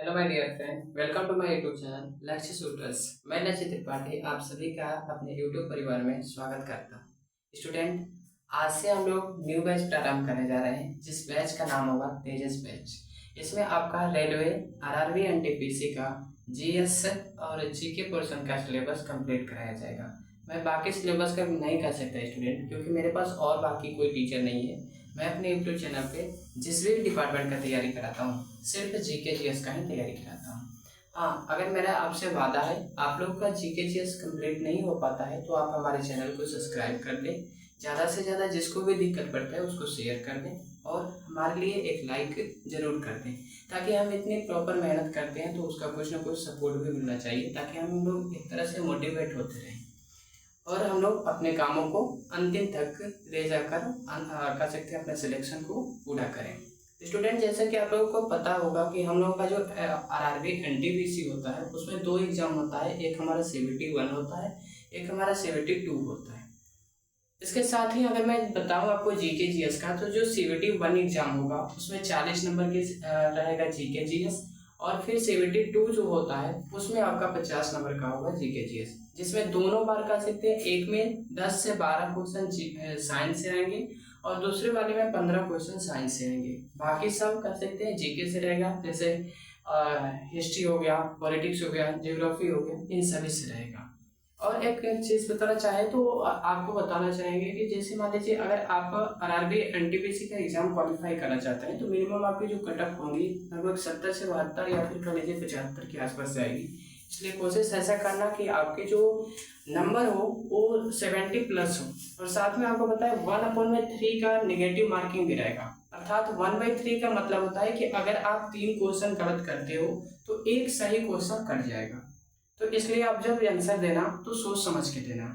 Hello my dear friend, welcome to my YouTube channel Lakshya shooters. मैं लक्ष्य त्रिपाठी आप सभी का अपने यूट्यूब परिवार में स्वागत करता हूँ। स्टूडेंट, आज से हम लोग न्यू बैच प्रारंभ करने जा रहे हैं, जिस बैच का नाम होगा तेजस बैच। इसमें आपका रेलवे, आरआरबी, एनटीपीसी का जीएस और जीके पोर्शन का सिलेबस कंप्लीट कराया जाएगा। मैं बाकी सिलेबस का नहीं कर सकता स्टूडेंट, क्योंकि मेरे पास और बाकी कोई टीचर नहीं है। मैं अपने यूट्यूब चैनल पे जिस भी डिपार्टमेंट का तैयारी कराता हूँ, सिर्फ जीके जीएस का ही तैयारी कराता हूँ। हाँ, अगर मेरा आपसे वादा है, आप लोग का जीके जीएस कंप्लीट नहीं हो पाता है तो आप हमारे चैनल को सब्सक्राइब कर दें। ज़्यादा से ज़्यादा जिसको भी दिक्कत पड़ता है उसको शेयर कर दें और हमारे लिए एक लाइक ज़रूर कर दें, ताकि हम इतनी प्रॉपर मेहनत करते हैं तो उसका कुछ ना कुछ सपोर्ट भी मिलना चाहिए, ताकि हम लोग एक तरह से मोटिवेट होते रहें और हम लोग अपने कामों को अंतिम तक ले जाकर कर सकते हैं, अपने सिलेक्शन को पूरा करें। स्टूडेंट, जैसा कि आप लोगों को पता होगा कि हम लोगों का जो आरआरबी एनटीपीसी होता है उसमें 2 एग्जाम होता है। एक हमारा CBT 1 होता है, एक हमारा CBT 2 होता है। इसके साथ ही अगर मैं बताऊं आपको जीके जीएस का, तो जो CBT 1 एग्जाम होगा उसमें 40 नंबर के रहेगा जीके जीएस, और फिर CBT 2 जो होता है उसमें आपका 50 नंबर का होगा जीके जीएस, जिसमें दोनों बार कर सकते हैं। एक में 10 से 12 क्वेश्चन साइंस से आएंगे और दूसरे वाले में 15 क्वेश्चन साइंस से आएंगे। बाकी सब कर सकते हैं जीके से रहेगा, जैसे हिस्ट्री हो गया, पॉलिटिक्स हो गया, ज्योग्राफी हो गया, इन सभी से रहेगा। और एक चीज बताना चाहे तो आपको बताना चाहेंगे कि जैसे मान लीजिए अगर आप आरआरबी एनटीपीसी का एग्जाम क्वालिफाई करना चाहते हैं तो मिनिमम आपकी जो कट ऑफ होंगी लगभग 70 से 72 या फिर कह लीजिए 75 के आसपास जाएगी। इसलिए कोशिश ऐसा करना कि आपके जो नंबर हो वो 70 प्लस हो। और साथ में आपको पता है 1/3 का नेगेटिव मार्किंग भी रहेगा, अर्थात 1/3 का मतलब होता है कि अगर आप 3 क्वेश्चन गलत करते हो तो एक सही क्वेश्चन कट जाएगा। तो इसलिए आप जब आंसर देना तो सोच समझ के देना।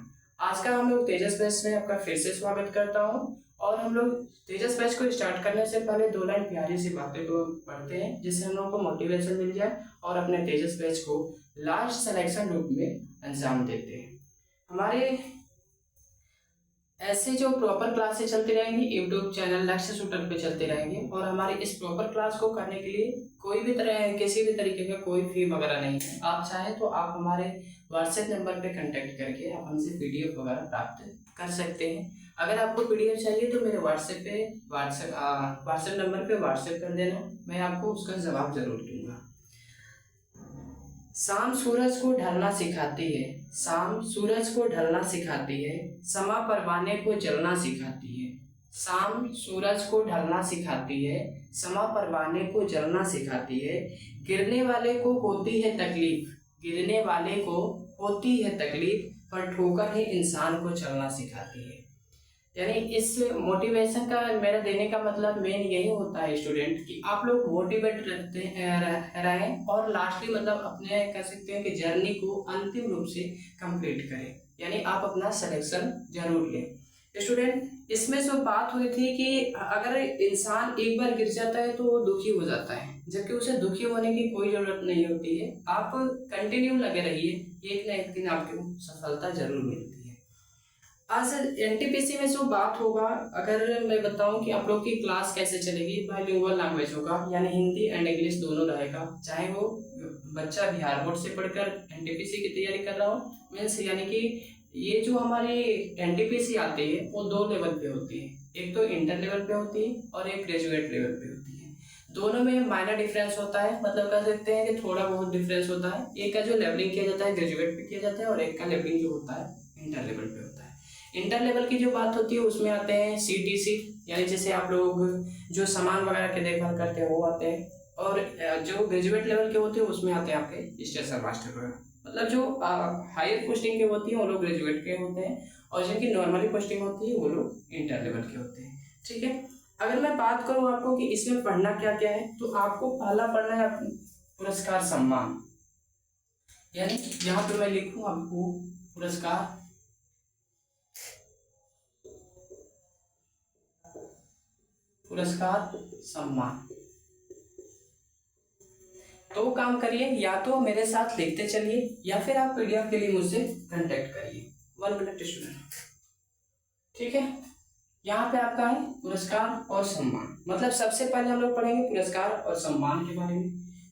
आज का हम लोग तेजस बैच में आपका फिर से स्वागत करता हूं, और हम लोग तेजस बैच को स्टार्ट करने से पहले 2 लाइन प्यारी सी बातें को पढ़ते हैं, जिससे हम लोगों को मोटिवेशन मिल जाए और अपने तेजस बैच को लास्ट सिलेक्शन रूप में अंजाम देते हैं। हमारे ऐसे जो प्रॉपर क्लासेस चलती रहेंगी यूट्यूब चैनल लक्ष्य शूटर पे चलते रहेंगे, और हमारी इस प्रॉपर क्लास को करने के लिए कोई भी तरह किसी भी तरीके का कोई फी वगैरह नहीं है। आप चाहें तो आप हमारे व्हाट्सएप नंबर पे कांटेक्ट करके आप हमसे पीडीएफ वगैरह प्राप्त कर सकते हैं। अगर आपको पीडीएफ चाहिए तो मेरे व्हाट्सएप नंबर पे व्हाट्सएप कर देना, मैं आपको उसका जवाब जरूर दूंगा। शाम सूरज को ढलना सिखाती है, शाम सूरज को ढलना सिखाती है, समा परवाने को जलना सिखाती है। शाम सूरज को ढलना सिखाती है, समा परवाने को जलना सिखाती है। गिरने वाले को होती है तकलीफ, गिरने वाले को होती है तकलीफ, पर ठोकर ही इंसान को चलना सिखाती है। यानी इस मोटिवेशन का मेरा देने का मतलब मेन यही होता है स्टूडेंट, कि आप लोग मोटिवेट रहें और लास्टली मतलब अपने कह सकते हैं कि जर्नी को अंतिम रूप से कंप्लीट करें, यानी आप अपना सिलेक्शन जरूर लें। स्टूडेंट, इसमें जो बात हुई थी कि अगर इंसान एक बार गिर जाता है तो वो दुखी हो जाता है, जबकि उसे दुखी होने की कोई जरूरत नहीं होती है। आप कंटिन्यू लगे रहिए, एक ना एक दिन आपको सफलता जरूर मिलती है। आज एनटीपीसी में जो बात होगा, अगर मैं बताऊं कि आप लोग की क्लास कैसे चलेगी, बाइलिंगुअल लैंग्वेज होगा, यानी हिंदी एंड इंग्लिश दोनों रहेगा। चाहे वो बच्चा बिहार बोर्ड से पढ़कर एनटीपीसी की तैयारी कर रहा हो, मीन्स यानी कि ये जो हमारी एनटीपीसी आती है वो 2 लेवल पे होती है, एक तो इंटर लेवल पे होती है और एक ग्रेजुएट लेवल पे होती है। दोनों में माइनर डिफरेंस होता है, मतलब कह सकते हैं कि थोड़ा बहुत डिफरेंस होता है। एक का जो लेवलिंग किया जाता है ग्रेजुएट पे किया जाता है, और एक का लेवलिंग जो होता है इंटर लेवल पे होता है। इंटर लेवल की जो बात होती है उसमें आते हैं CTC, यानी जैसे आप लोग जो सामान वगैरह के देखभाल करते हैं वो आते हैं, और जो ग्रेजुएट लेवल के होते हैं उसमें आते हैं आपके स्टेशन मास्टर वगैरह। मतलब जो हायर पोस्टिंग के होती है वो लोग ग्रेजुएट के होते हैं, और जिनकी नॉर्मली पोस्टिंग होती है वो लोग इंटर लेवल के होते हैं। ठीक है, अगर मैं बात करूँ आपको कि इसमें पढ़ना क्या क्या है, तो आपको पहला पढ़ना है पुरस्कार सम्मान, यानी यहाँ पे मैं लिखूँ आपको पुरस्कार सम्मान। तो काम करिए, या तो मेरे साथ लिखते चलिए या फिर आप पीडीएफ के लिए मुझसे कांटेक्ट करिए। 1 मिनट स्टूडेंट, ठीक है। यहाँ पे आपका है पुरस्कार और सम्मान। मतलब सबसे पहले हम लोग पढ़ेंगे पुरस्कार और सम्मान के बारे में।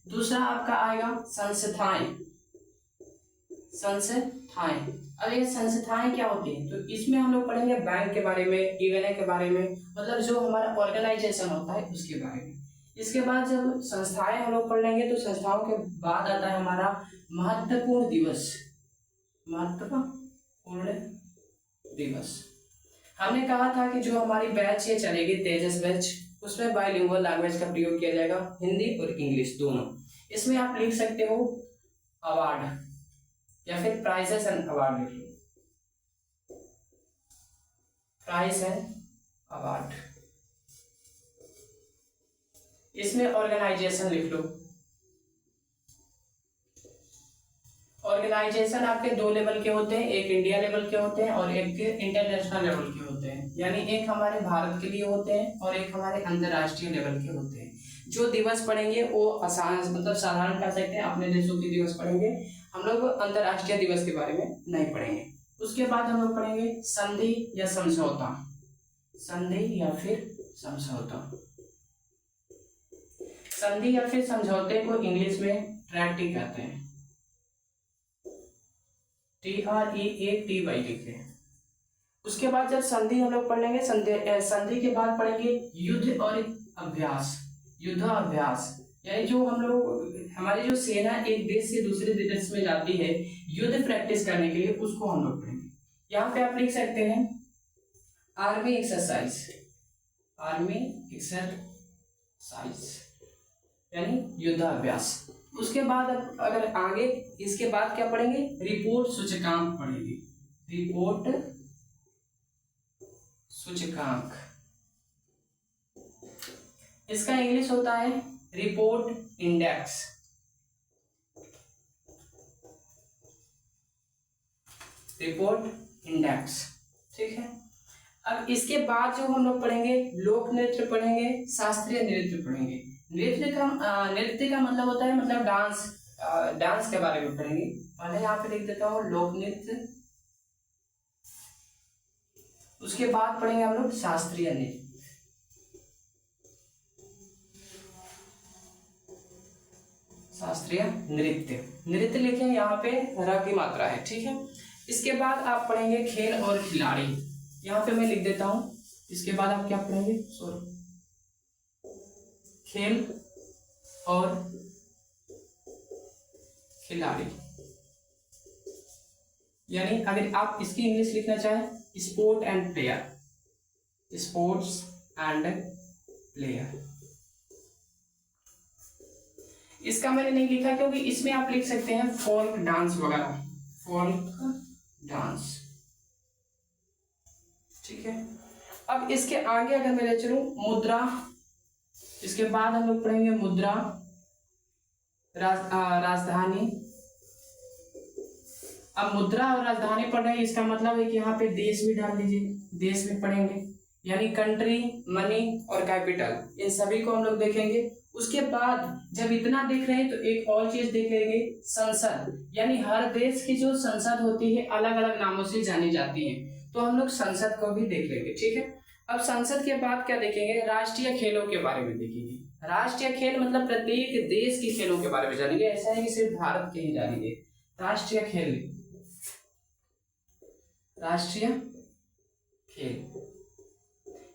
दूसरा आपका आएगा संस्थाएं। संस्थाएं, अब ये संस्थाएं क्या होती हैं, तो इसमें हम लोग पढ़ेंगे बैंक के बारे में, ईवेने के बारे में, मतलब जो हमारा ऑर्गेनाइजेशन होता है उसके बारे में। इसके बाद जब संस्थाएं हम लोग पढ़ लेंगे तो संस्थाओं के बाद आता है हमारा महत्वपूर्ण दिवस। महत्वपूर्ण दिवस, हमने कहा था कि जो हमारी बैच ये चलेगी तेजस बैच, उसमें बाइलिंगुअल लैंग्वेज का प्रयोग किया जाएगा, हिंदी और इंग्लिश दोनों। इसमें आप लिख सकते हो अवार्ड या फिर प्राइजेस एंड अवार्ड लिख लो, प्राइज एंड अवार्ड। इसमें ऑर्गेनाइजेशन लिख लो। ऑर्गेनाइजेशन आपके दो लेवल के होते हैं, एक इंडिया लेवल के होते हैं और एक इंटरनेशनल लेवल के होते हैं, यानी एक हमारे भारत के लिए होते हैं और एक हमारे अंतर्राष्ट्रीय लेवल के होते हैं। जो दिवस पढ़ेंगे वो आसान, मतलब साधारण कह सकते हैं, अपने देशों के दिवस पढ़ेंगे हम लोग, अंतर्राष्ट्रीय दिवस के बारे में नहीं पढ़ेंगे। उसके बाद हम लोग पढ़ेंगे संधि या समझौता। संधि या फिर समझौता, संधि या फिर समझौते को इंग्लिश में ट्रैक्टी कहते हैं, TREATY लिखे। उसके बाद जब संधि हम लोग पढ़ लेंगे, संधि के बाद पढ़ेंगे युद्ध और अभ्यास। युद्धाभ्यास यानी जो हम लोग, हमारी जो सेना एक देश से दूसरे देश में जाती है युद्ध प्रैक्टिस करने के लिए, उसको हम लोग पढ़ेंगे। यहाँ पे आप लिख सकते हैं आर्मी एक्सरसाइज, आर्मी एक्सरसाइज यानी युद्धाभ्यास। उसके बाद अगर आगे इसके बाद क्या पढ़ेंगे, रिपोर्ट सूचकांक पढ़ेंगे, रिपोर्ट सूचकांक। इसका इंग्लिश होता है रिपोर्ट इंडेक्स। रिपोर्ट इंडेक्स, ठीक है। अब इसके बाद जो हम लोग पढ़ेंगे, लोक नृत्य पढ़ेंगे, शास्त्रीय नृत्य पढ़ेंगे। नृत्य का मतलब होता है, मतलब डांस, डांस के बारे में पढ़ेंगे। पहले यहाँ पे लिख देता हूँ लोक नृत्य, उसके बाद पढ़ेंगे हम लोग शास्त्रीय नृत्य। शास्त्रीय नृत्य, नृत्य लिखें यहाँ पे र की मात्रा है, ठीक है। इसके बाद आप पढ़ेंगे खेल और खिलाड़ी, यहाँ पे मैं लिख देता हूँ। इसके बाद आप क्या पढ़ेंगे, सॉरी, खेल और खिलाड़ी, यानी अगर आप इसकी इंग्लिश लिखना चाहें sport and player, sports and player. इसका मैंने नहीं लिखा क्योंकि इसमें आप लिख सकते हैं फोल्क डांस वगैरह, फोल्क डांस, ठीक है। अब इसके आगे अगर मैं ले चलूं मुद्रा, इसके बाद हम लोग पढ़ेंगे मुद्रा, राजधानी। अब मुद्रा और राजधानी पढ़ रहे हैं, इसका मतलब है कि यहाँ पे देश भी डाल दीजिए, देश में पढ़ेंगे, यानी कंट्री, मनी और कैपिटल, इन सभी को हम लोग देखेंगे। उसके बाद जब इतना देख रहे हैं तो एक और चीज देख लेंगे, संसद, यानी हर देश की जो संसद होती है अलग अलग नामों से जानी जाती है, तो हम लोग संसद को भी देख लेंगे, ठीक है। अब संसद के बाद क्या देखेंगे, राष्ट्रीय खेलों के बारे में देखेंगे। राष्ट्रीय खेल मतलब प्रत्येक देश के खेलों के बारे में जानेंगे, ऐसा है कि सिर्फ भारत के ही जानेंगे। राष्ट्रीय खेल, राष्ट्रीय खेल,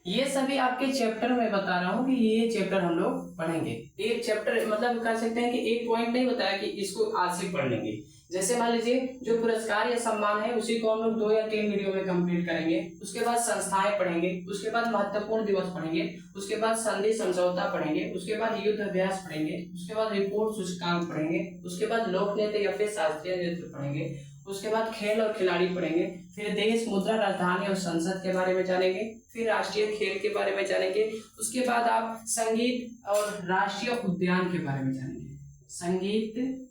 ये सभी आपके चैप्टर में बता रहा हूँ कि ये चैप्टर हम लोग पढ़ेंगे। एक चैप्टर मतलब कह सकते हैं कि एक पॉइंट नहीं बताया कि इसको आज से पढ़ लेंगे। जैसे मान लीजिए जो पुरस्कार या सम्मान है उसी को हम लोग 2 या 3 वीडियो में कंप्लीट करेंगे। उसके बाद संस्थाएं पढ़ेंगे, उसके बाद महत्वपूर्ण दिवस पढ़ेंगे, उसके बाद संधि समझौता पढ़ेंगे, उसके बाद युद्ध अभ्यास पढ़ेंगे, उसके बाद रिपोर्ट सूचकांक पढ़ेंगे, उसके बाद लोक नृत्य या फिर शास्त्रीय नृत्य पढ़ेंगे, उसके बाद खेल और खिलाड़ी पढ़ेंगे, फिर देश, मुद्रा, राजधानी और संसद के बारे में जानेंगे, फिर राष्ट्रीय खेल के बारे में जानेंगे। उसके बाद आप संगीत और राष्ट्रीय उद्यान के बारे में जानेंगे, संगीत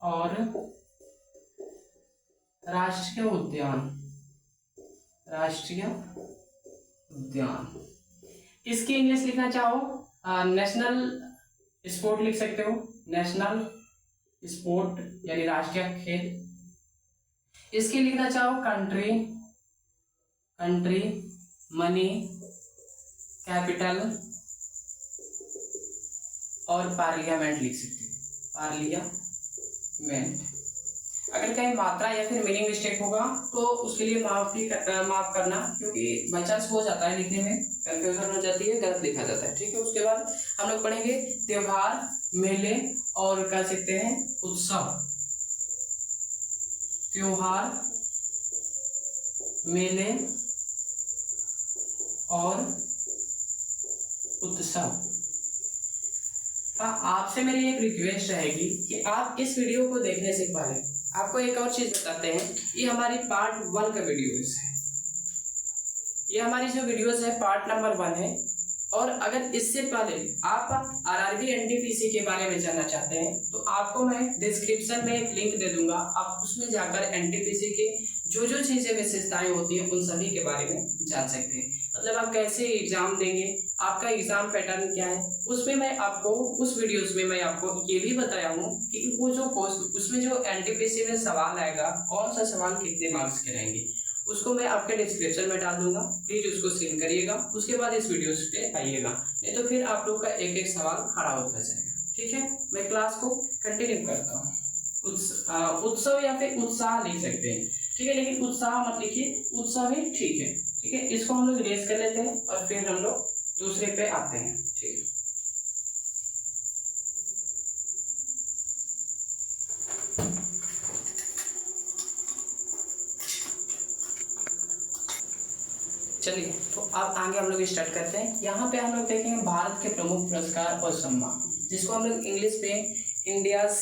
और राष्ट्रीय उद्यान, राष्ट्रीय उद्यान। इसकी इंग्लिश लिखना चाहो नेशनल स्पोर्ट लिख सकते हो, नेशनल स्पोर्ट यानी राष्ट्रीय खेल। इसकी लिखना चाहो कंट्री, कंट्री, मनी, कैपिटल, और पार्लियामेंट लिख सकते हैं, पार्लियामेंट। अगर कहीं मात्रा या फिर मीनिंग मिस्टेक होगा तो उसके लिए माफ करना, क्योंकि बाई चांस हो जाता है, लिखने में कंफ्यूजन हो जाती है, गलत लिखा जाता है, ठीक है। उसके बाद हम लोग पढ़ेंगे त्योहार, मेले और कह सकते हैं उत्सव। त्योहार, मेले और उत्सव। हाँ, आपसे मेरी एक रिक्वेस्ट रहेगी कि आप इस वीडियो को देखने से पहले आपको एक और चीज बताते हैं। ये हमारी पार्ट 1 का वीडियोस है, ये हमारी जो वीडियोस है पार्ट नंबर 1 है। और अगर इससे पहले आप आरआरबी एनटीपीसी के बारे में जानना चाहते हैं तो आपको मैं डिस्क्रिप्शन में एक लिंक दे दूंगा, आप उसमें जाकर एनटीपीसी के जो जो चीजें विशेषताएं होती हैं उन सभी के बारे में जान सकते हैं। मतलब आप कैसे एग्जाम देंगे, आपका एग्जाम पैटर्न क्या है, उसमें मैं आपको उस वीडियोस में मैं आपको ये भी बताया हूँ कि वो जो उसमें जो एनटीपीसी में सवाल आएगा, कौन सा सवाल कितने मार्क्स के रहेंगे, उसको मैं आपके डिस्क्रिप्शन में डाल दूंगा, प्लीज उसको सीन करिएगा। उसके बाद इस वीडियो पे आइएगा, नहीं तो फिर आप लोग का एक एक सवाल खड़ा होता जाएगा, ठीक है। मैं क्लास को कंटिन्यू करता हूँ। उत्सव या फिर उत्साह लिख सकते हैं, ठीक है, लेकिन उत्साह मत लिखिए, उत्सव ही ठीक है, ठीक है। इसको हम लोग इरेज कर लेते हैं और फिर हम लोग दूसरे पे आते हैं, ठीक है। चलिए, तो अब आगे हम लोग स्टार्ट करते हैं। यहाँ पे हम लोग देखेंगे भारत के प्रमुख पुरस्कार और सम्मान, जिसको हम लोग इंग्लिश में इंडियाज,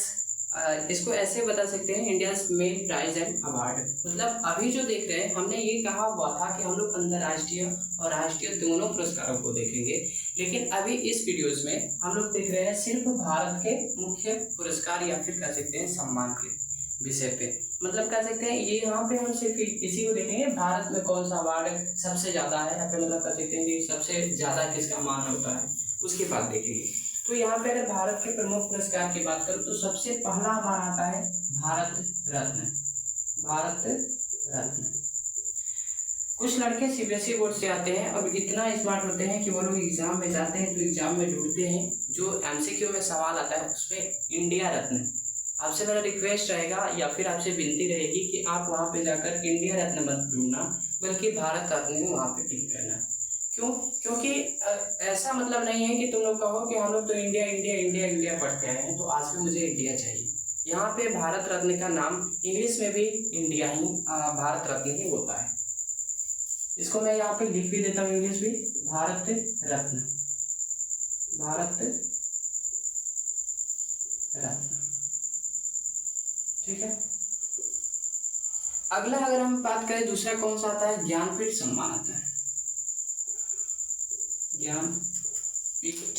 इसको ऐसे बता सकते हैं, India's main prize and award. मतलब अभी जो देख रहे हैं, हमने ये कहा हुआ था कि हम लोग अंतर्राष्ट्रीय और राष्ट्रीय दोनों पुरस्कारों को देखेंगे, लेकिन अभी इस वीडियोस में हम लोग देख रहे हैं सिर्फ भारत के मुख्य पुरस्कार या फिर कह सकते हैं सम्मान के विषय पे। मतलब कह सकते हैं ये यहाँ पे हम सिर्फ इसी को देखेंगे, भारत में कौन सा अवार्ड सबसे ज्यादा है, या फिर मतलब कह सकते हैं कि सबसे ज्यादा किसका मान होता है, उसकी बात देखेंगे। तो यहाँ पे अगर भारत के प्रमुख पुरस्कार की बात करूँ तो सबसे पहला हमारा आता है भारत रत्न। भारत रत्न। कुछ लड़के सीबीएसई बोर्ड से आते हैं और इतना स्मार्ट होते हैं कि वो लोग एग्जाम में जाते हैं तो एग्जाम में ढूंढते हैं जो एमसीक्यू में सवाल आता है उसमें इंडिया रत्न। आपसे मेरा रिक्वेस्ट रहेगा या फिर आपसे विनती रहेगी कि आप वहाँ पे जाकर इंडिया रत्न मत ढूंढना, बल्कि भारत रत्न वहाँ पे टिक करना। क्यों? क्योंकि ऐसा मतलब नहीं है कि तुम लोग कहो कि हम लोग तो इंडिया इंडिया इंडिया इंडिया पढ़ते आए हैं तो आज भी मुझे इंडिया चाहिए। यहाँ पे भारत रत्न का नाम इंग्लिश में भी इंडिया ही भारत रत्न ही होता है। इसको मैं यहाँ पे लिख भी देता हूँ इंग्लिश भी, भारत रत्न। भारत रत्न, ठीक है। अगला अगर हम बात करें दूसरा कौन सा आता है, ज्ञानपीठ सम्मान आता है। ज्ञानपीठ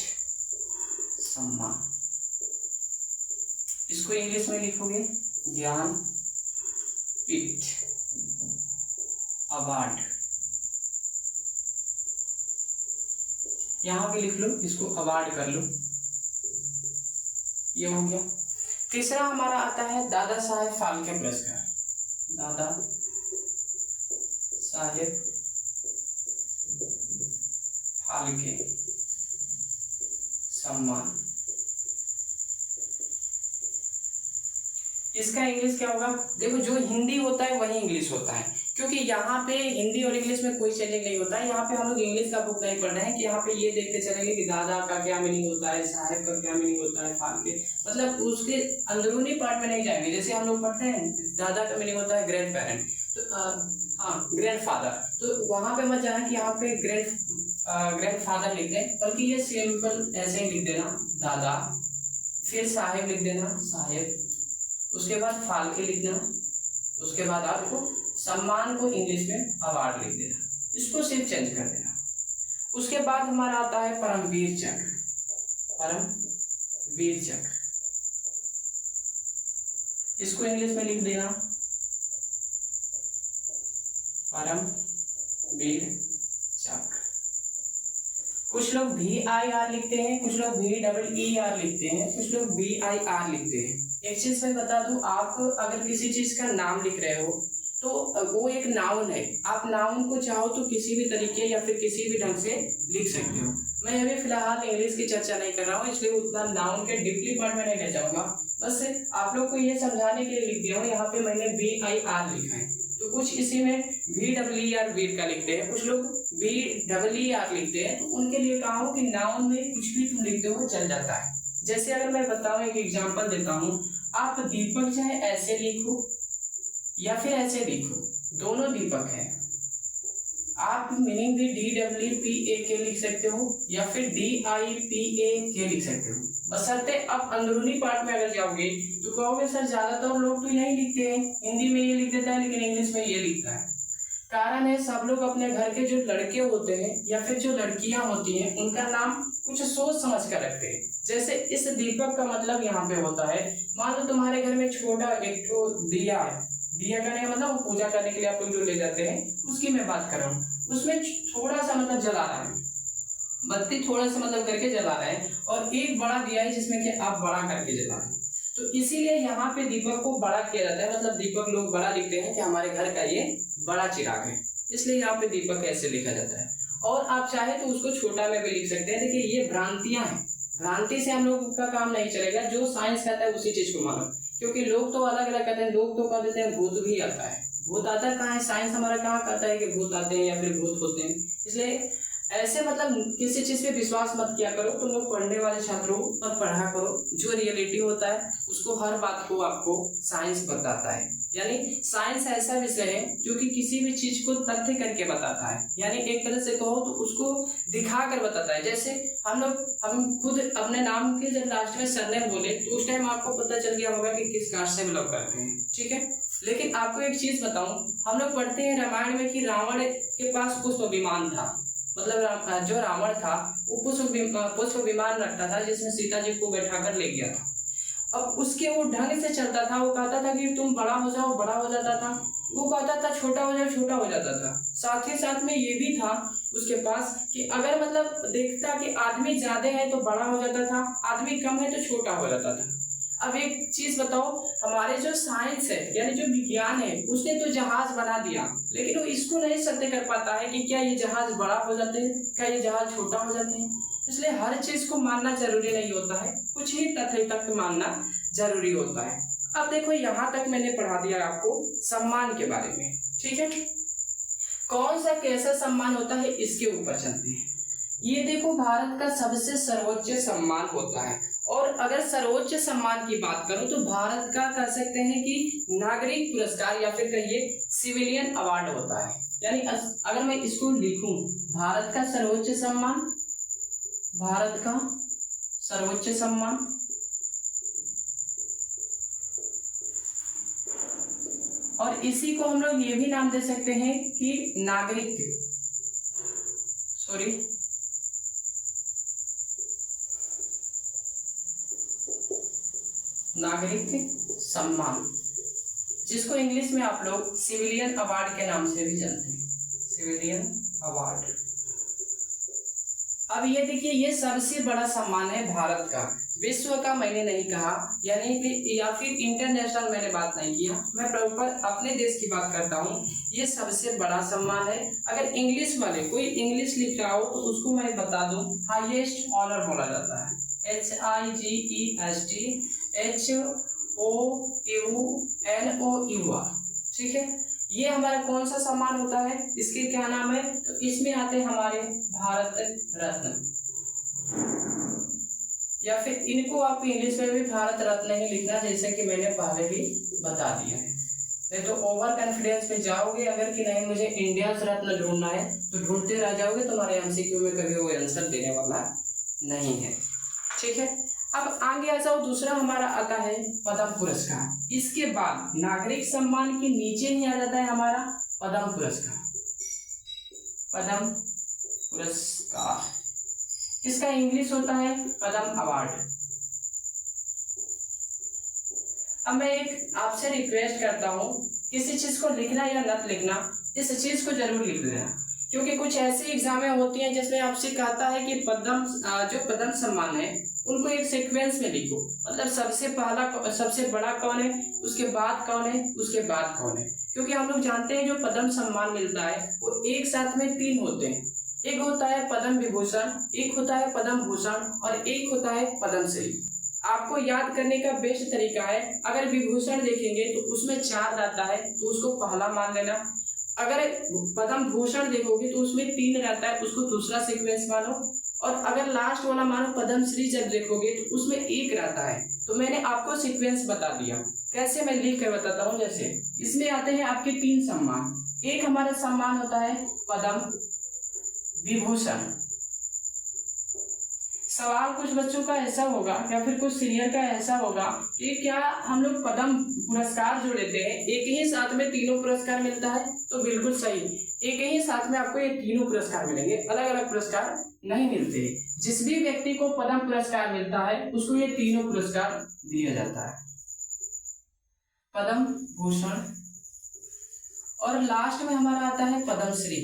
सम्मान, इसको इंग्लिश में लिखोगे ज्ञानपीठ अवार्ड, यहां पे लिख लो, इसको अवार्ड कर लो, ये हो गया। तीसरा हमारा आता है दादा साहेब फाल्के पुरस्कार। दादा साहेब फाल्के सम्मान, इसका इंग्लिश क्या होगा? देखो, जो हिंदी होता है वही इंग्लिश होता है, क्योंकि यहाँ पे हिंदी और इंग्लिश में कोई चेंजिंग नहीं होता है। यहाँ पे हम लोग इंग्लिश का बुक नहीं पढ़ रहे हैं कि यहाँ पे ये देखते चलेंगे कि दादा का क्या मीनिंग होता है, साहेब का क्या मीनिंग होता है, फाल्के, मतलब उसके अंदरूनी पार्ट में नहीं जाएंगे। जैसे हम लोग पढ़ते हैं दादा का मीनिंग होता है ग्रैंड पेरेंट, तो ग्रैंडफादर, तो वहाँ पे मत जाना कि यहाँ पे ग्रैंडफादर लिख दें, बल्कि ये सिंपल ऐसे ही लिख देना दादा, फिर साहेब लिख देना साहेब, उसके बाद फाल्के लिखना, उसके बाद आपको सम्मान को इंग्लिश में अवार्ड लिख देना, इसको सिर्फ चेंज कर देना। उसके बाद हमारा आता है परमवीर चक्र। परमवीर चक्र, इसको इंग्लिश में लिख देना परमवीर चक्र। कुछ लोग VIR लिखते हैं, कुछ लोग VEER लिखते हैं, कुछ लोग VIR लिखते हैं। एक चीज मैं बता दूं, आप अगर किसी चीज का नाम लिख रहे हो तो वो एक नाउन है, आप नाउन को चाहो तो किसी भी तरीके या फिर किसी भी ढंग से लिख सकते हो। मैं अभी फिलहाल इंग्लिश की चर्चा नहीं कर रहा हूँ, इसलिए उतना नाउन के डीपली पार्ट में नहीं ले जाऊंगा। बस आप लोग को ये समझाने के लिए लिख दिया हूँ। यहाँ पे मैंने VIR लिखा है, तो कुछ इसी में VER वीर का लिखते हैं, कुछ लोग VER लिखते हैं, तो उनके लिए कहा हूँ कि नाउन में कुछ भी तुम लिखते हो चल जाता है। जैसे अगर मैं बताऊँ, एक एग्जाम्पल देता हूँ, आप दीपक चाहे ऐसे लिखो या फिर ऐसे लिखो, दोनों दीपक है। आप मीनिंग भी DWPAK लिख सकते हो या फिर DIPAK लिख सकते हो, बशर्ते आप अंदरूनी पार्ट में अगर जाओगे तो कहोगे सर ज्यादातर लोग तो यही लिखते हैं, हिंदी में ये लिख देता है लेकिन इंग्लिश में ये लिखता है। कारण है सब लोग अपने घर के जो लड़के होते हैं या फिर जो लड़कियां होती हैं उनका नाम कुछ सोच समझ कर रखते हैं। जैसे इस दीपक का मतलब यहाँ पे होता है, मान लो तुम्हारे घर में छोटा एक तो दिया है, दिया करने का मतलब पूजा करने के लिए आप लोग जो ले जाते हैं उसकी मैं बात कर रहा हूँ, उसमें थोड़ा सा मतलब जला रहा है, बत्ती थोड़ा सा मतलब करके जला रहा है, और एक बड़ा दिया है जिसमें कि आप बड़ा करके जला रहे हैं। तो इसीलिए यहाँ पे दीपक को बड़ा किया जाता है, मतलब दीपक लोग बड़ा लिखते हैं कि हमारे घर का ये बड़ा चिराग है, इसलिए यहाँ पे दीपक ऐसे लिखा जाता है। और आप चाहे तो उसको छोटा में भी लिख सकते हैं। देखिए ये भ्रांतियां हैं, भ्रांति से हम लोग का काम नहीं चलेगा, जो साइंस कहता है उसी चीज को मानो, क्योंकि लोग तो अलग अलग कहते हैं। लोग तो कह देते हैं भूत भी आता है, भूत आता कहाँ है, साइंस हमारा कहाँ कहता है कि भूत आते हैं या फिर भूत होते हैं। इसलिए ऐसे मतलब किसी चीज पे विश्वास मत किया करो, तुम लोग पढ़ने वाले छात्रों पर पढ़ा करो, जो रियलिटी होता है उसको हर बात को आपको साइंस बताता है। यानी साइंस ऐसा विषय है जो कि किसी भी चीज को तथ्य करके बताता है, यानी एक तरह से कहो तो उसको दिखा कर बताता है। जैसे हम खुद अपने नाम के जब लास्ट में सरनेम बोले तो उस टाइम आपको पता चल गया होगा कि किस कास्ट से बिलोंग करते हैं, ठीक है। लेकिन आपको एक चीज बताऊं, हम लोग पढ़ते हैं रामायण में कि रावण के पास पुष्प विमान था, मतलब जो रावण था वो पुष्प विमान रखता था जिसमें सीता जी को बैठा कर ले गया था। अब उसके वो ढंग से चलता था, वो कहता था कि तुम बड़ा हो जाओ, बड़ा हो जाता था, वो कहता था छोटा हो जाओ, छोटा हो जाता था। साथ ही साथ में ये भी था उसके पास कि अगर मतलब देखता कि आदमी ज्यादा है तो बड़ा हो जाता था, आदमी कम है तो छोटा हो जाता था। अब एक चीज बताओ, हमारे जो साइंस है यानी जो विज्ञान है उसने तो जहाज बना दिया, लेकिन वो इसको नहीं सत्य कर पाता है कि क्या ये जहाज बड़ा हो जाते हैं, क्या ये जहाज छोटा हो जाते हैं। इसलिए हर चीज को मानना जरूरी नहीं होता है, कुछ ही तथ्य तक मानना जरूरी होता है। अब देखो यहाँ तक मैंने पढ़ा दिया आपको सम्मान के बारे में, ठीक है। कौन सा कैसा सम्मान होता है इसके ऊपर चलते हैं। ये देखो भारत का सबसे सर्वोच्च सम्मान होता है, और अगर सर्वोच्च सम्मान की बात करूं तो भारत का कह सकते हैं कि नागरिक पुरस्कार या फिर कहिए सिविलियन अवार्ड होता है। यानी अगर मैं इसको लिखूं, भारत का सर्वोच्च सम्मान, भारत का सर्वोच्च सम्मान, और इसी को हम लोग ये भी नाम दे सकते हैं कि नागरिक सम्मान, जिसको इंग्लिश में आप लोग सिविलियन अवार्ड के नाम से भी जानते हैं, सिविलियन अवार्ड। अब ये देखिए ये सबसे बड़ा सम्मान है भारत का, विश्व का मैंने नहीं कहा, यानी कि या फिर इंटरनेशनल मैंने बात नहीं किया, मैं प्रॉपर अपने देश की बात करता हूँ। ये सबसे बड़ा सम्मान है। अगर इंग्लिश वाले कोई इंग्लिश लिख रहा हो तो उसको मैं बता दूं, हाईएस्ट ऑनर बोला जाता है, HIGEST ठीक है। ये हमारा कौन सा सम्मान होता है, इसके क्या नाम है, तो इसमें आते हैं हमारे भारत रत्न, या फिर इनको आप इंग्लिश में भी भारत रत्न ही लिखना, जैसे कि मैंने पहले भी बता दिया है। नहीं तो ओवर कॉन्फिडेंस में जाओगे अगर कि नहीं मुझे इंडिया रत्न ढूंढना है तो ढूंढते रह जाओगे, तुम्हारे MCQ में कभी वो आंसर देने वाला नहीं है, ठीक है। अब आगे आ जाओ, दूसरा हमारा आता है पद्म पुरस्कार। इसके बाद नागरिक सम्मान के नीचे ही आ जाता है हमारा पद्म पुरस्कार, पद्म पुरस्कार, इसका इंग्लिश होता है पद्म अवार्ड। अब मैं एक आपसे रिक्वेस्ट करता हूँ, किसी चीज को लिखना या न लिखना, इस चीज को जरूर लिख लेना, क्योंकि कुछ ऐसी एग्जामें होती हैं जिसमें आपसे कहता है कि जो पद्म सम्मान है उनको एक सीक्वेंस में लिखो, मतलब सबसे बड़ा कौन है, उसके बाद कौन है, उसके बाद कौन है। क्योंकि हम लोग जानते हैं जो पद्म सम्मान मिलता है वो एक साथ में 3 होते हैं, एक होता है पद्म विभूषण, एक होता है पद्म भूषण और एक होता है पद्मश्री। आपको याद करने का बेस्ट तरीका है, अगर विभूषण देखेंगे तो उसमें 4 रहता है तो उसको पहला मान लेना। अगर पद्म भूषण देखोगे तो उसमें 3 रहता है, उसको दूसरा सीक्वेंस मानो। और अगर लास्ट वाला मानो पद्मश्री जब देखोगे तो उसमें 1 रहता है। तो मैंने आपको सीक्वेंस बता दिया, कैसे मैं लिख कर बताता हूँ। जैसे इसमें आते हैं आपके 3 सम्मान। एक हमारा सम्मान होता है पद्म विभूषण। सवाल कुछ बच्चों का ऐसा होगा या फिर कुछ सीनियर का ऐसा होगा कि क्या हम लोग पद्म पुरस्कार जो लेते हैं एक ही साथ में तीनों पुरस्कार मिलता है? तो बिल्कुल सही, एक ही साथ में आपको ये तीनों पुरस्कार मिलेंगे, अलग अलग पुरस्कार नहीं मिलते। जिस भी व्यक्ति को पद्म पुरस्कार मिलता है उसको ये तीनों पुरस्कार दिया जाता है, पद्म भूषण और लास्ट में हमारा आता है पद्मश्री।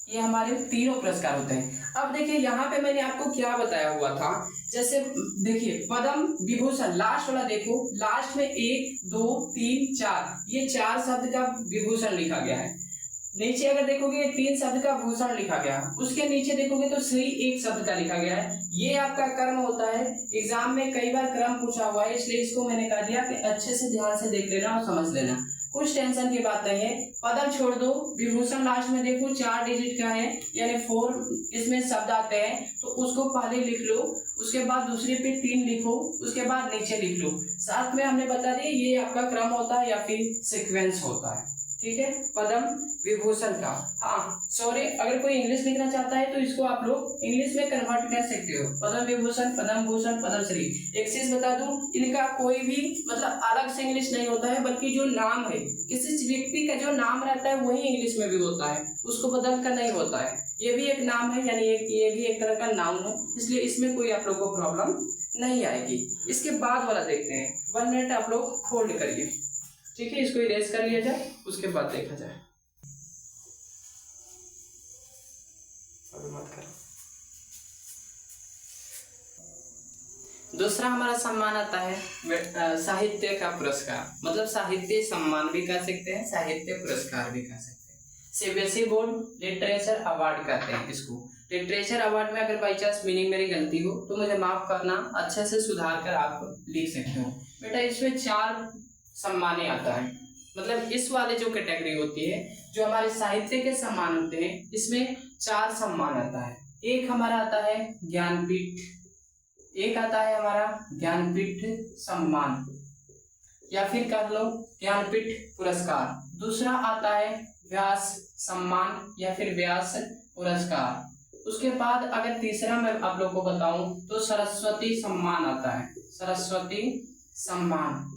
ये हमारे तीनों पुरस्कार होते हैं। अब देखिए यहाँ पे मैंने आपको क्या बताया हुआ था, जैसे देखिए पद्म विभूषण लास्ट वाला देखो, लास्ट में 1 2 3 4 ये 4 शब्द का विभूषण लिखा गया है। नीचे अगर देखोगे 3 शब्द का भूषण लिखा गया, उसके नीचे देखोगे तो श्री 1 शब्द का लिखा गया है। ये आपका कर्म होता है। एग्जाम में कई बार क्रम पूछा हुआ है, इसलिए इसको मैंने कह दिया कि अच्छे से ध्यान से देख लेना और समझ लेना, कुछ टेंशन की बात नहीं है। पद्म छोड़ दो, विभूषण लास्ट में देखो 4 डिजिट का है, यानी 4 इसमें शब्द आते हैं, तो उसको पहले लिख लो, उसके बाद दूसरे पे 3 लिखो, उसके बाद नीचे लिख लो। साथ में हमने बता दिया ये आपका क्रम होता है या फिर सीक्वेंस होता है, ठीक है, पद्म विभूषण का। हाँ सॉरी, अगर कोई इंग्लिश लिखना चाहता है तो इसको आप लोग इंग्लिश में कन्वर्ट कर सकते हो, पद्म विभूषण, पद्म भूषण, पद्मश्री। एक चीज बता दूं, इनका कोई भी मतलब अलग से इंग्लिश नहीं होता है, बल्कि जो नाम है किसी व्यक्ति का जो नाम रहता है वही इंग्लिश में भी होता है, उसको बदल कर नहीं होता है। ये भी एक नाम है, यानी ये भी एक तरह का नाउन है, इसलिए इसमें कोई आप लोग को प्रॉब्लम नहीं आएगी। इसके बाद वाला देखते हैं, 1 मिनट आप लोग होल्ड करिए, ठीक है, इसको इरेज कर लिया जाए, उसके बाद देखा जाए। मत करो। दूसरा हमारा सम्मान आता है साहित्य का पुरस्कार, मतलब साहित्य सम्मान भी कह सकते हैं, साहित्य पुरस्कार भी कह सकते हैं। सीबीएसई बोर्ड लिटरेचर अवार्ड कहते हैं इसको। लिटरेचर अवार्ड में अगर बाई चांस मीनिंग मेरी गलती हो तो मुझे माफ करना, अच्छे से सुधार कर आप लिख सकते हो। बेटा इसमें 4 सम्माने आता है, मतलब इस वाले जो कैटेगरी होती है, जो हमारे साहित्य के सम्मान होते हैं, इसमें 4 सम्मान आता है। एक हमारा आता है ज्ञानपीठ, एक आता है हमारा ज्ञानपीठ सम्मान या फिर कह लो ज्ञानपीठ पुरस्कार। दूसरा आता है व्यास सम्मान या फिर व्यास पुरस्कार। उसके बाद अगर तीसरा मैं आप लोग को बताऊं तो सरस्वती सम्मान आता है, सरस्वती सम्मान।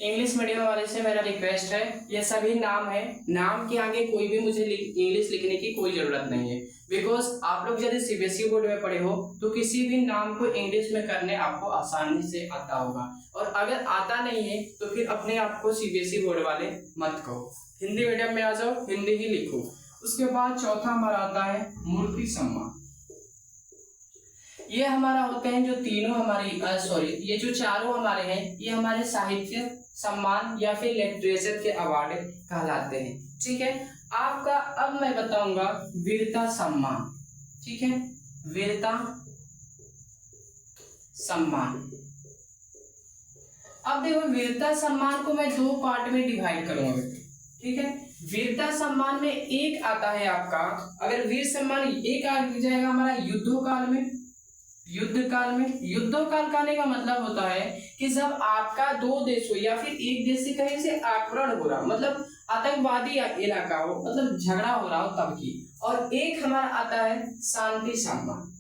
इंग्लिश मीडियम वाले से मेरा रिक्वेस्ट है, ये सभी नाम है, नाम के आगे कोई भी मुझे इंग्लिश लिखने की कोई जरूरत नहीं है, बिकॉज आप लोग यदि सीबीएसई बोर्ड में पढ़े हो तो किसी भी नाम को इंग्लिश में करने आपको आसानी से आता होगा, और अगर आता नहीं है तो फिर अपने आप को सीबीएसई बोर्ड वाले मत कहो, हिंदी मीडियम में आ जाओ, हिंदी ही लिखो। उसके बाद चौथा हमारा आता है मूर्ति सम्मान। ये हमारा होते हैं जो तीनों हमारी ये जो 4 हमारे हैं, ये हमारे साहित्य सम्मान या फिर लिटरेचर के अवार्ड कहलाते हैं, ठीक है। आपका अब मैं बताऊंगा वीरता सम्मान, ठीक है, वीरता सम्मान। अब देखो वीरता सम्मान को मैं 2 पार्ट में डिवाइड करूंगा, ठीक है। वीरता सम्मान में एक आता है आपका, अगर वीर सम्मान एक आ जाएगा हमारा युद्धकाल में, युद्धकाल में। युद्धकाल कहने का मतलब होता है कि जब आपका 2 देशों या फिर एक देश से कहीं से आक्रमण हो रहा, मतलब आतंकवादी इलाका हो, मतलब झगड़ा हो रहा हो तब की। और एक हमारा आता है शांति सम्मान,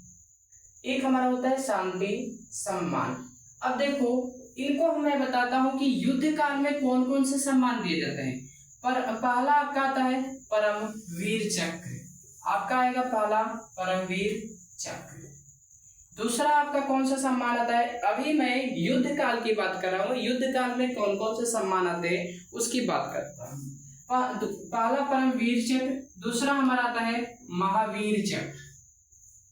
एक हमारा होता है शांति सम्मान। अब देखो इनको मैं बताता हूं कि युद्ध काल में कौन कौन से सम्मान दिए जाते हैं। पर पहला आपका आता है परमवीर चक्र, आपका आएगा पहला परमवीर चक्र। दूसरा आपका कौन सा सम्मान आता है, अभी मैं युद्ध काल की बात कर रहा हूँ, युद्ध काल में कौन कौन से सम्मान आते हैं उसकी बात करता हूँ। पहला परमवीर चक्र, दूसरा हमारा आता है महावीर चक्र,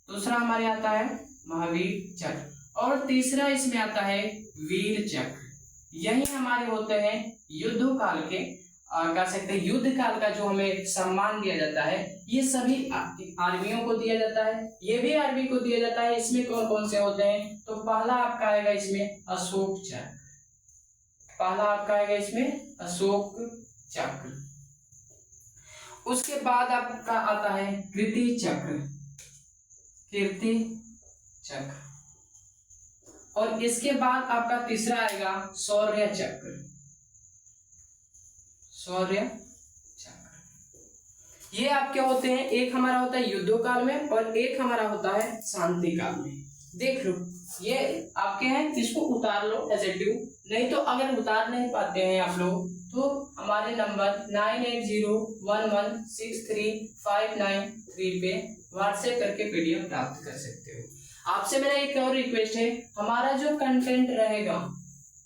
दूसरा हमारे आता है महावीर चक्र, और तीसरा इसमें आता है वीर चक्र। यही हमारे होते हैं युद्ध काल के। कह सकते हैं युद्ध काल का जो हमें सम्मान दिया जाता है, ये सभी आर्मियों को दिया जाता है, ये भी आर्मी को दिया जाता है। इसमें कौन कौन से होते हैं? तो पहला आपका आएगा इसमें अशोक चक्र, पहला आपका आएगा इसमें अशोक चक्र। उसके बाद आपका आता है कीर्ति चक्र, कीर्ति चक्र। और इसके बाद आपका तीसरा आएगा शौर्य चक्र, शौर्य चक्र। ये आपके होते हैं, एक हमारा होता है युद्धों काल में और एक हमारा होता है शांति काल में। देख लो ये आपके हैं, इसको उतार लो एजेटिव, नहीं तो अगर उतार नहीं पाते हैं आप लोग तो हमारे नंबर 9801163593 पे व्हाट्सएप करके पीडीएफ प्राप्त कर सकते हो। आपसे मेरा एक और रिक्वेस्ट है, हमारा जो कंटेंट रहेगा,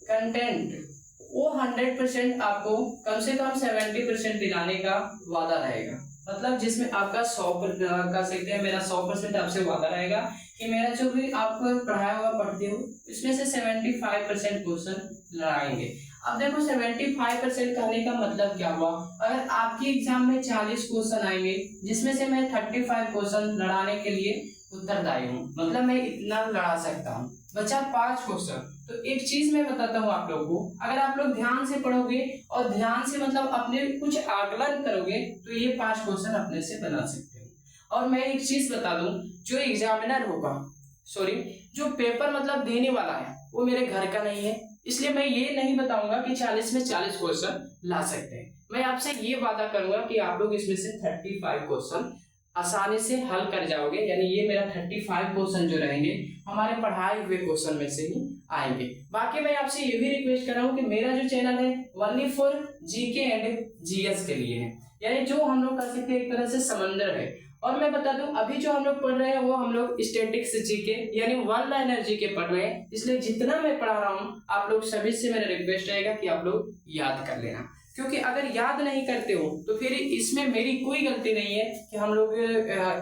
कंटेंट वो 100% आपको कम से कम 70% दिलाने का वादा रहेगा। मतलब जिसमें आपका 100% कर सकते हैं, मेरा 100% आपसे वादा रहेगा कि मेरा जो भी आपको पढ़ाया हुआ पढ़ते हो इसमें से 75% क्वेश्चन लड़ाएंगे। अब देखो 75% कहने का मतलब क्या हुआ? अगर आपकी एग्जाम में 40 क्वेश्चन आएंगे जिसमें से मैं 35 क्वेश्चन लड़ाने के लिए उत्तरदायी हूँ, मतलब मैं इतना लड़ा सकता हूँ, बचा 5 क्वेश्चन। तो एक चीज मैं बताता हूँ आप लोगों को, अगर आप लोग ध्यान से पढ़ोगे और ध्यान से मतलब अपने कुछ आकलन करोगे तो ये 5 क्वेश्चन अपने से बना सकते हो। और मैं एक चीज बता दूं, जो एग्जामिनर होगा, सॉरी जो पेपर मतलब देने वाला है वो मेरे घर का नहीं है, इसलिए मैं ये नहीं बताऊंगा कि 40 में 40 क्वेश्चन ला सकते हैं। मैं आपसे ये वादा करूंगा कि आप लोग इसमें से 35 क्वेश्चन आसानी से हल कर जाओगे, यानी ये मेरा 35 क्वेश्चन जो रहेंगे हमारे पढ़ाए हुए क्वेश्चन में से ही आएंगे। बाकी मैं आपसे ये भी रिक्वेस्ट कर रहा हूँ कि मेरा जो चैनल है only for GK and GS के लिए है, यानी जो हम लोग कर सकते हैं एक तरह से समंदर है। और मैं बता दूं अभी जो हम लोग पढ़ रहे हैं वो हम लोग स्टैटिक्स जीके यानी वन लाइनर जीके पढ़ रहे हैं, इसलिए जितना मैं पढ़ा रहा हूँ आप लोग सभी से मेरा रिक्वेस्ट रहेगा कि आप लोग याद कर लेना, क्योंकि अगर याद नहीं करते हो तो फिर इसमें मेरी कोई गलती नहीं है कि हम लोग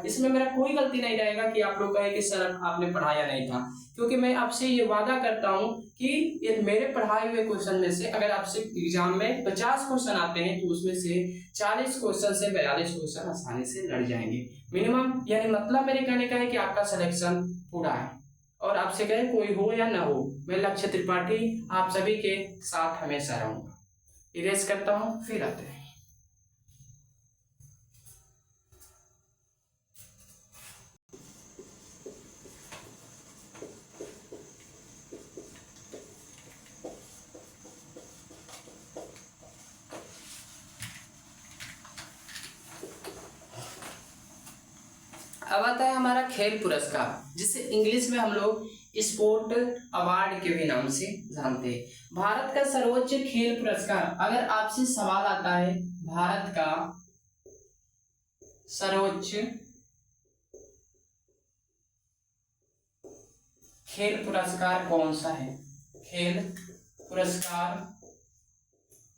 इसमें मेरा कोई गलती नहीं रहेगा कि आप लोग कहे कि सर आपने पढ़ाया नहीं था, क्योंकि मैं आपसे ये वादा करता हूँ कि मेरे पढ़ाए हुए क्वेश्चन में से अगर आपसे एग्जाम में 50 क्वेश्चन आते हैं तो उसमें से 40 क्वेश्चन से 42 क्वेश्चन आसानी से लड़ जाएंगे मिनिमम। यानी मतलब मेरे कहने का है कि आपका सिलेक्शन पूरा है। और आपसे कहे कोई हो या ना हो, मैं लक्ष्य त्रिपाठी आप सभी के साथ हमेशा रहूंगा। इरेज करता हूं, फिर आते हैं। अब आता है हमारा खेल पुरस्कार, जिसे इंग्लिश में हम लोग स्पोर्ट अवार्ड के भी नाम से जानते हैं। भारत का सर्वोच्च खेल पुरस्कार, अगर आपसे सवाल आता है भारत का सर्वोच्च खेल पुरस्कार कौन सा है, खेल पुरस्कार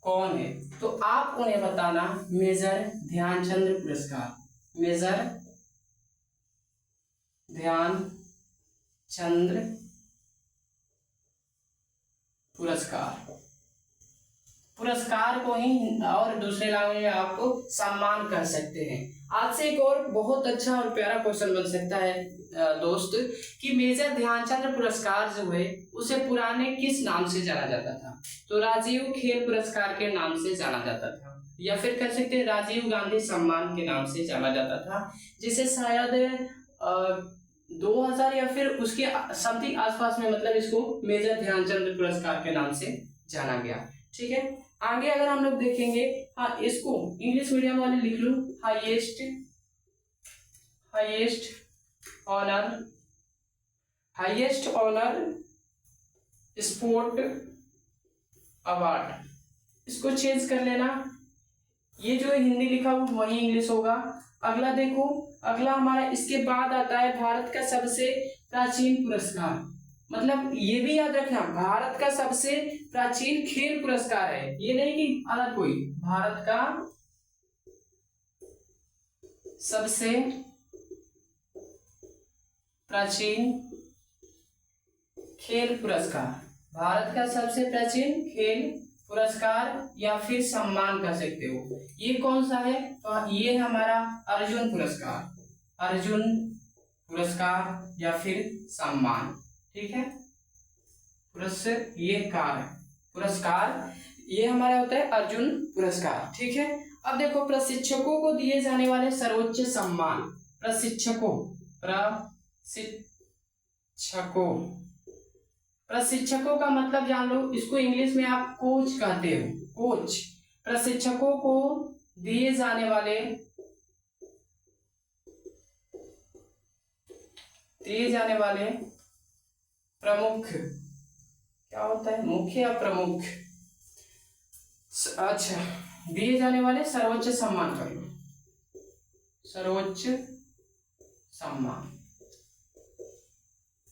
कौन है, तो आप उन्हें बताना मेजर ध्यानचंद पुरस्कार, मेजर ध्यानचंद पुरस्कार को ही और दूसरे लैंग्वेज में आपको सम्मान कर सकते हैं। आज से एक और बहुत अच्छा और प्यारा क्वेश्चन बन सकता है दोस्त कि मेजर ध्यानचंद पुरस्कार जो है उसे पुराने किस नाम से जाना जाता था? तो राजीव खेल पुरस्कार के नाम से जाना जाता था, या फिर कह सकते हैं राजीव गांधी सम्मान के नाम से जाना जाता था, जिसे शायद 2000 या फिर उसके समथिंग आसपास में मतलब इसको मेजर ध्यानचंद पुरस्कार के नाम से जाना गया। ठीक है, आगे अगर हम लोग देखेंगे, हाँ इसको इंग्लिश मीडियम वाले लिख लो, हाईएस्ट ऑनर स्पोर्ट अवार्ड, इसको चेंज कर लेना। ये जो हिंदी लिखा हुआ वही इंग्लिश होगा। अगला देखो, अगला हमारा इसके बाद आता है भारत का सबसे प्राचीन पुरस्कार, मतलब ये भी याद रखना भारत का सबसे प्राचीन खेल पुरस्कार है, ये नहीं कि अलग कोई, भारत का सबसे प्राचीन खेल पुरस्कार, भारत का सबसे प्राचीन खेल पुरस्कार या फिर सम्मान कह सकते हो। ये कौन सा है? तो ये है हमारा अर्जुन पुरस्कार, अर्जुन पुरस्कार या फिर सम्मान, ठीक है। पुरस्कार ये हमारा होता है अर्जुन पुरस्कार, ठीक है। अब देखो प्रशिक्षकों को दिए जाने वाले सर्वोच्च सम्मान, प्रशिक्षकों का मतलब जान लो, इसको इंग्लिश में आप कोच कहते हो, कोच। प्रशिक्षकों को दिए जाने वाले प्रमुख, क्या होता है, मुख्य या प्रमुख, अच्छा, दिए जाने वाले सर्वोच्च सम्मान कर लो, सर्वोच्च सम्मान।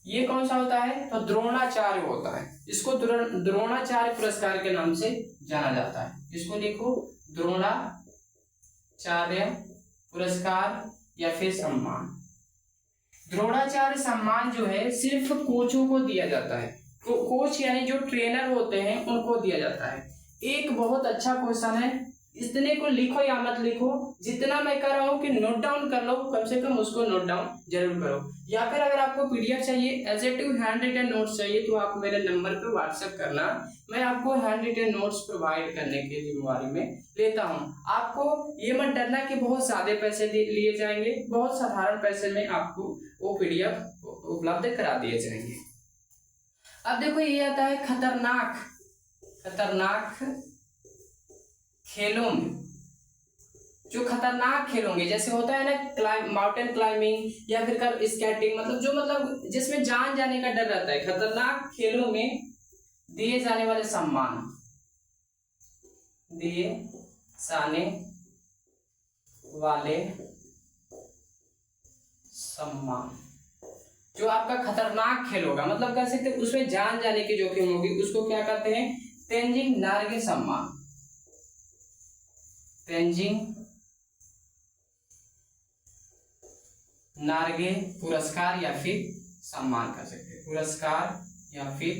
ये कौन सा होता है? तो द्रोणाचार्य होता है। इसको द्रोणाचार्य पुरस्कार के नाम से जाना जाता है। इसको लिखो, द्रोणाचार्य पुरस्कार या फिर सम्मान। द्रोणाचार्य सम्मान जो है सिर्फ कोचों को दिया जाता है, कोच यानी जो ट्रेनर होते हैं उनको दिया जाता है। एक बहुत अच्छा क्वेश्चन है, इतने को लिखो या मत लिखो, जितना मैं कर रहा हूँ कि नोट डाउन कर लो, कम से कम उसको नोट डाउन जरूर करो। या फिर अगर आपको पीडीएफ चाहिए, एजेटिव हैंड रिटन नोट्स चाहिए, तो आप मेरे नंबर पे व्हाट्सएप करना, मैं आपको हैंड रिटन नोट्स प्रोवाइड करने की जिम्मेवारी में लेता हूँ। आपको ये मत डरना कि बहुत ज्यादा पैसे लिए जाएंगे, बहुत साधारण पैसे में आपको वो पीडीएफ उपलब्ध करा दिए जाएंगे। अब देखो ये आता है खतरनाक खेलों में, जो खतरनाक खेल होंगे, जैसे होता है ना माउंटेन क्लाइंबिंग या फिर स्केटिंग, मतलब जिसमें जान जाने का डर रहता है, खतरनाक खेलों में दिए जाने वाले सम्मान, जो आपका खतरनाक खेल होगा, मतलब कह सकते उसमें जान जाने की जोखिम होगी, उसको क्या कहते हैं? तेंजिंग नार्गे सम्मान, तेंजिंग नार्गे पुरस्कार या फिर सम्मान कर सकते हैं, पुरस्कार या फिर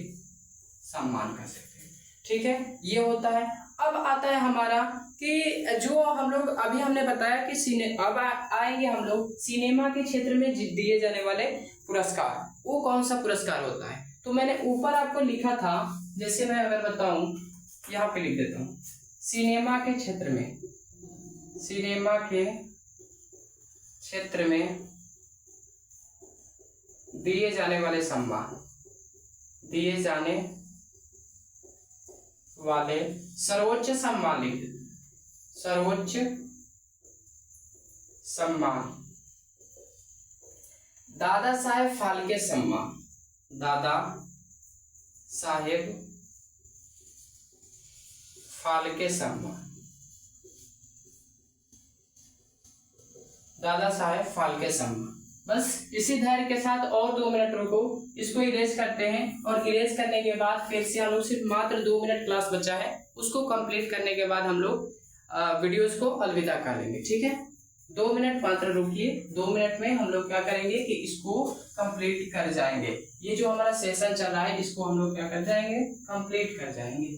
सम्मान कर सकते हैं, ठीक है। ये होता है। अब आता है हमारा कि जो हम लोग अभी हमने बताया कि अब आएंगे हम लोग सिनेमा के क्षेत्र में दिए जाने वाले पुरस्कार, वो कौन सा पुरस्कार होता है? तो मैंने ऊपर आपको लिखा था, जैसे मैं अगर बताऊं, यहाँ पे लिख देता हूँ, सिनेमा के क्षेत्र में दिए जाने वाले सम्मान, दिए जाने वाले सर्वोच्च सम्मान लिख देते, सर्वोच्च सम्मान, दादा साहेब फाल्के सम्मान, दादा साहेब फाल्के सम्मान, दादा साहेब फाल्के सम्मान। बस इसी धैर्य के साथ और 2 मिनट रुको, इसको इरेज करते हैं, और इरेज करने के बाद फिर से हम लोग सिर्फ मात्र 2 मिनट क्लास बचा है, उसको कंप्लीट करने के बाद हम लोग वीडियोस को अलविदा कर लेंगे, ठीक है। 2 मिनट मात्र रुकिए, 2 मिनट में हम लोग क्या करेंगे कि इसको कंप्लीट कर जाएंगे। ये जो हमारा सेशन चल रहा है इसको हम लोग क्या कर जाएंगे? कंप्लीट कर जाएंगे।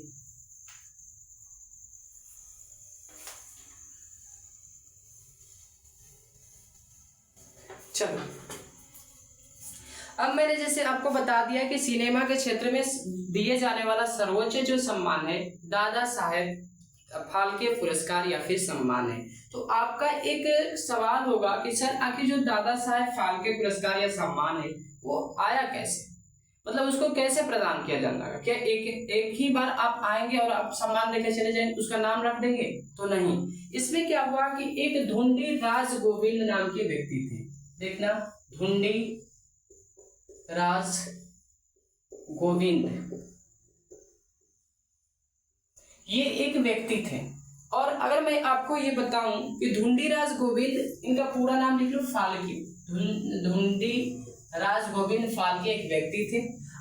चलो, अब मैंने जैसे आपको बता दिया कि सिनेमा के क्षेत्र में दिए जाने वाला सर्वोच्च जो सम्मान है दादा साहेब फाल्के पुरस्कार या फिर सम्मान है। तो आपका एक सवाल होगा कि सर आखिर जो दादा साहेब फाल्के पुरस्कार या सम्मान है वो आया कैसे, मतलब उसको कैसे प्रदान किया जाता है? क्या एक ही बार आप आएंगे और आप सम्मान लेके चले जाएंगे, उसका नाम रख देंगे? तो नहीं। इसमें क्या हुआ कि एक धुंडी राज गोविंद नाम के व्यक्ति थे, देखना, धुंडी राज गोविंद, ये एक व्यक्ति थे। और अगर मैं आपको ये बताऊं कि धुंडी राज गोविंद, इनका पूरा नाम लिख लो, फाल्के, धुंडी राज गोविंद फाल्के एक व्यक्ति थे।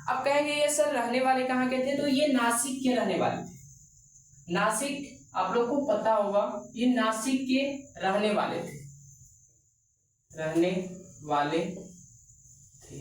अब कहेंगे ये सर रहने वाले कहाँ के थे? तो ये नासिक के रहने वाले थे। नासिक आप लोग को पता होगा, ये नासिक के रहने वाले थे, रहने वाले थे।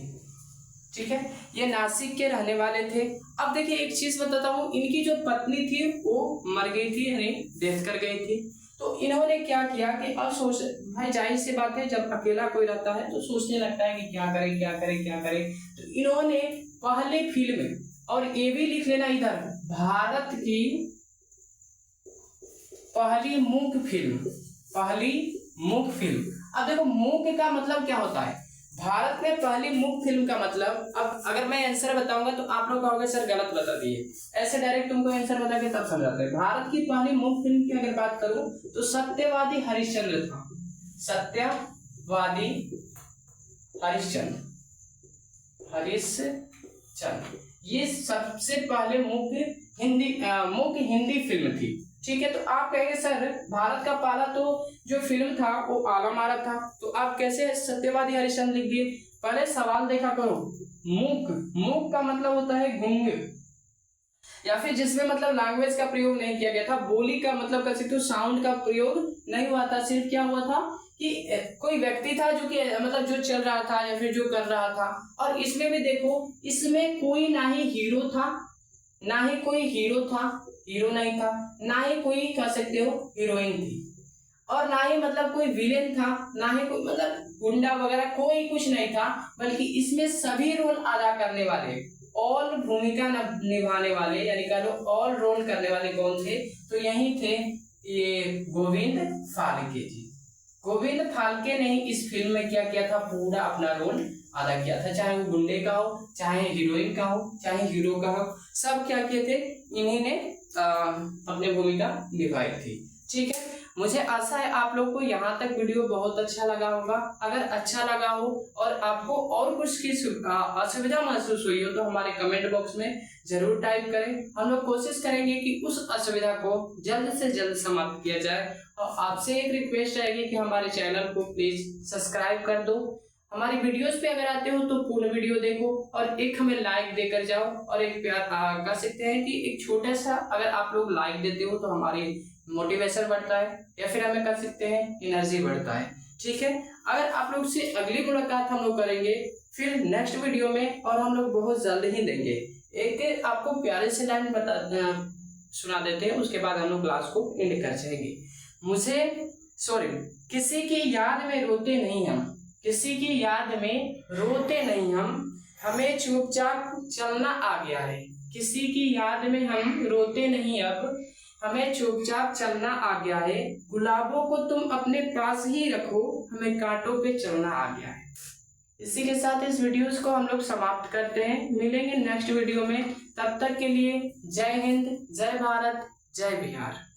ठीक है, ये नासिक के रहने वाले थे। अब देखिए एक चीज बताता हूँ, इनकी जो पत्नी थी वो मर गई थी, यानी डेथ कर गई थी। तो इन्होंने क्या किया कि अब सोच, भाई जाहिर सी बात है जब अकेला कोई रहता है तो सोचने लगता है कि क्या करे क्या करे क्या करे। तो इन्होंने पहले फिल्म, और ये भी लिख लेना इधर, भारत की पहली मूक फिल्म, पहली मूक फिल्म। अब देखो मूक का मतलब क्या होता है, भारत में पहली मूक फिल्म का मतलब, अब अगर मैं आंसर बताऊंगा तो आप लोग कहोगे सर गलत बता दिए, ऐसे डायरेक्ट तुमको आंसर बता के तब समझाते हैं। भारत की पहली मूक फिल्म की अगर बात करूं तो सत्यवादी हरिश्चंद्र था, सत्यवादी हरिश्चंद्र, हरिश्चंद्र ये सबसे पहले मूक हिंदी फिल्म थी। ठीक है, तो आप कहेंगे सर भारत का पहला तो जो फिल्म था वो आलम आरा था, तो आप कैसे सत्यवादी हरिश्चंद्र लिख दिए। पहले सवाल देखा करो, मूक का मतलब होता है गूंग, या फिर जिसमें मतलब लैंग्वेज का प्रयोग नहीं किया गया था, बोली का मतलब कर सकते हो साउंड का प्रयोग नहीं हुआ था। सिर्फ क्या हुआ था कि कोई व्यक्ति था जो कि मतलब जो चल रहा था या फिर जो कर रहा था। और इसमें भी देखो, इसमें कोई ना ही हीरो था, ना ही कोई हीरो था, हीरो नहीं था, ना ही कोई कह सकते हो हीरोइन थी, और ना ही मतलब कोई विलेन था, ना ही कोई मतलब गुंडा वगैरह, कोई कुछ नहीं था। बल्कि इसमें सभी रोल अदा करने वाले, ऑल भूमिका निभाने वाले, यानी कह लो ऑल रोल करने वाले कौन थे, तो यही थे ये गोविंद फाल्के जी। गोविंद फाल्के ने इस फिल्म में क्या किया था, पूरा अपना रोल अदा किया था, चाहे वो गुंडे का हो, चाहे हीरोइन का हो, चाहे हीरो का हो, सब क्या किए थे, इन्हीं ने अपनी भूमिका निभाई थी। ठीक है, मुझे आशा है आप लोग को यहाँ तक वीडियो बहुत अच्छा लगा होगा। अगर अच्छा लगा हो और आपको और कुछ की असुविधा महसूस हुई हो तो हमारे कमेंट बॉक्स में जरूर टाइप करें। हम लोग कोशिश करेंगे कि उस असुविधा को जल्द से जल्द समाप्त किया जाए। और आपसे एक रिक्वेस्ट रहेगी कि हमारे चैनल को प्लीज सब्सक्राइब कर दो। हमारी वीडियोस पे अगर आते हो तो पूर्ण वीडियो देखो और एक हमें लाइक देकर जाओ। और एक प्यार कह सकते हैं कि एक छोटा सा अगर आप लोग लाइक देते हो तो हमारी मोटिवेशन बढ़ता है, या फिर हमें कह सकते हैं एनर्जी बढ़ता है। ठीक है, अगर आप लोग से अगली मुलाकात हम लोग करेंगे फिर नेक्स्ट वीडियो में, और हम लोग बहुत जल्द ही देंगे। एक आपको प्यारे से लाइन सुना देते हैं, उसके बाद हम लोग क्लास को एंड कर जाएंगे। किसी की याद में रोते नहीं हम, किसी की याद में रोते नहीं हम, हमें चुपचाप चलना आ गया है। किसी की याद में हम रोते नहीं अब, हमें चुपचाप चलना आ गया है। गुलाबों को तुम अपने पास ही रखो, हमें कांटों पे चलना आ गया है। इसी के साथ इस वीडियोस को हम लोग समाप्त करते हैं। मिलेंगे नेक्स्ट वीडियो में, तब तक के लिए जय हिंद, जय भारत, जय बिहार।